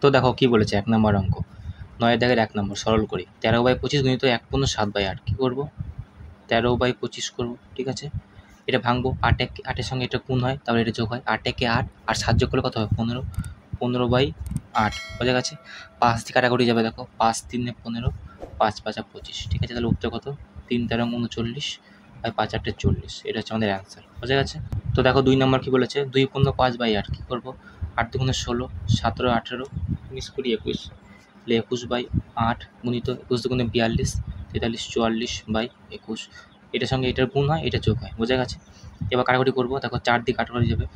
তো দেখো কি বলেছে 1 নম্বর অঙ্ক, 9 দাগের 1 নম্বর সরল করি। 13/25 গুণিত 1/7/8 কী করবো? 13/25 করবো, ঠিক আছে। এটা ভাঙবো, 8-এর সঙ্গে এটা গুণ হয়, তাহলে এটা যোগ হয়, 8-এ 8 আর 7 যোগ করলে কত হবে? 15, 15/8 বোঝা গেছে। 5 দিয়ে কাটাকুটি যাবে, দেখো 5-3 15, 5-5 25, ঠিক আছে। তাহলে উত্তর কত? 3-13 39 আর 5-8 40, এটা হচ্ছে আমাদের অ্যান্সার, বোঝা গেছে। তো দেখো 2 নম্বর কী বলেছে, 2-5/8 কী করবো? 8-2-16, 17-18, 19-20 21, তাহলে 21/8 গুণিত 21-2 42, 43-44/21, এটার সঙ্গে এটার গুণ হয়, এটা যোগ হয়, বোঝা গেছে। এবার কাটাকুটি করবো, দেখো 4 দিয়ে কাটাকুটি যাবে,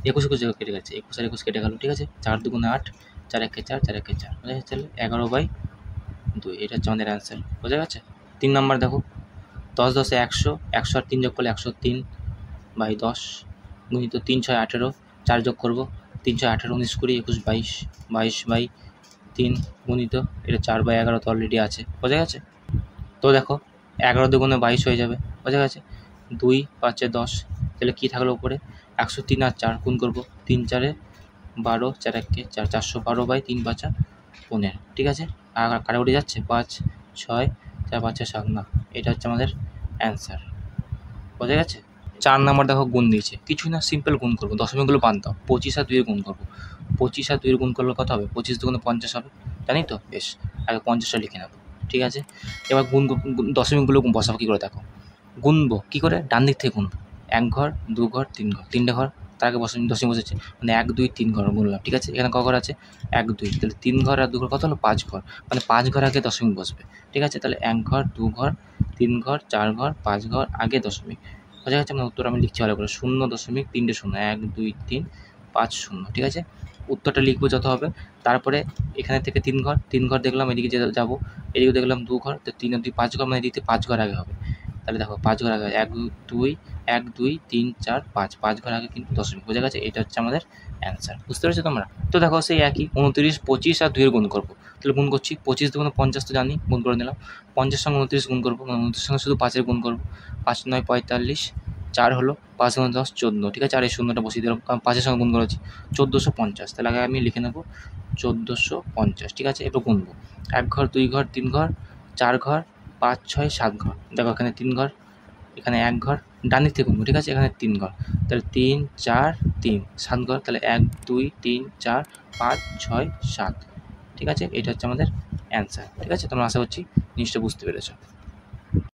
21 কেটে গেছে, 21 আর 21 কেটে গেল, ঠিক আছে। 4-2 8, 4-1 4, 4-1 4, বোঝা যাচ্ছে। 11/2, এটা হচ্ছে আমাদের অ্যান্সার, বোঝা গেছে। 3 নম্বর দেখো, 10-10 100, 100 আর 3 যোগ করলে 103/10 গুণিত 3-6 18, 4 যোগ করবো, 3-6 18, 19-20 21 22, 22/3 গুণিত এটা 4/11 তো অলরেডি আছে, বোঝা গেছে। তো দেখো 11-2 22 হয়ে যাবে, বোঝা গেছে। 2-5 10, তাহলে কী থাকলো উপরে? 103 আর 4 গুণ করবো, 3-4 12, 4-1 4, 412/3-5 15, ঠিক আছে। আর কাটাকুটি যাচ্ছে, 5-6 4-5 7, না, এটা হচ্ছে আমাদের অ্যান্সার, বোঝা গেছে। 4 নম্বর দেখো গুণ দিয়েছে, কিছুই না, সিম্পল গুণ করবো, দশমিকগুলো বাদ দাও। 25 আর 2 গুণ করবো, 25 আর 2 গুণ করলে কত হবে? 25-2 50 হবে, জানি তো, বেশ, আগে 50টা লিখে নেবো, ঠিক আছে। এবার দশমিকগুলো বসাবো কী করে দেখো, গুনবো কী করে? ডান দিক থেকে গুনবো, 1 ঘর 2 ঘর 3 ঘর, 3টে ঘর, তার আগে দশমিক বসেছে, মানে 1 2 3 ঘর গুনলাম, ঠিক আছে। এখানে ক ঘর আছে? 1 2, তাহলে 3 ঘর আর 2 ঘর কত হলো? 5 ঘর, মানে 5 ঘর আগে দশমিক বসবে, ঠিক আছে। তাহলে 1 ঘর 2 ঘর 3 ঘর 4 ঘর 5 ঘর আগে দশমিক, বোঝা গেছে। মানে উত্তর আমি লিখছি ভালো করে, 0.3 0, 1 2 3 5 0, ঠিক আছে। উত্তরটা লিখবো যত হবে, তারপরে এখানে থেকে 3 ঘর দেখলাম, এদিকে যাবো, এদিকে দেখলাম 2 ঘর, তো 3 আর 2 5 ঘর, মানে এদিকে 5 ঘর আগে হবে। তাহলে দেখো 5 ঘর আগে 1 2 3 4 5 ঘর আগে কিন্তু দশমিক, বোঝা গেছে। এটা হচ্ছে আমাদের অ্যান্সার, বুঝতে পেরেছো তোমরা? তো দেখো সেই একই 29 25 আর 2 এর গুণ করবো, তাহলে গুণ করছি, 25 2 50 তো জানি, গুণ করে নিলাম। 50 সঙ্গে 29 গুণ করবো, 29 সঙ্গে শুধু 5-এর গুণ করবো, 5 9 45, 4 হলো, 5 9 10 14, ঠিক আছে। আর এই শূন্যটা বসিয়ে দিলাম, কারণ 5-এর সঙ্গে গুণ করেছি, 1450, তাহলে আগে আমি লিখে নেবো 1450, ঠিক আছে। এবার গুনবো, 1 ঘর 2 ঘর 3 ঘর 4 ঘর 5 6 7 ঘর, দেখো এখানে 3 ঘর, এখানে 1 ঘর, ডান দিক থেকে গুনবো, ঠিক আছে। এখানে 3 ঘর, তাহলে 3 4 3 7 ঘর, তাহলে 1 2 3 4 5 6 7, ঠিক আছে। এটা হচ্ছে আমাদের অ্যান্সার, ঠিক আছে। তোমরা আশা করছি জিনিসটা বুঝতে পেরেছো।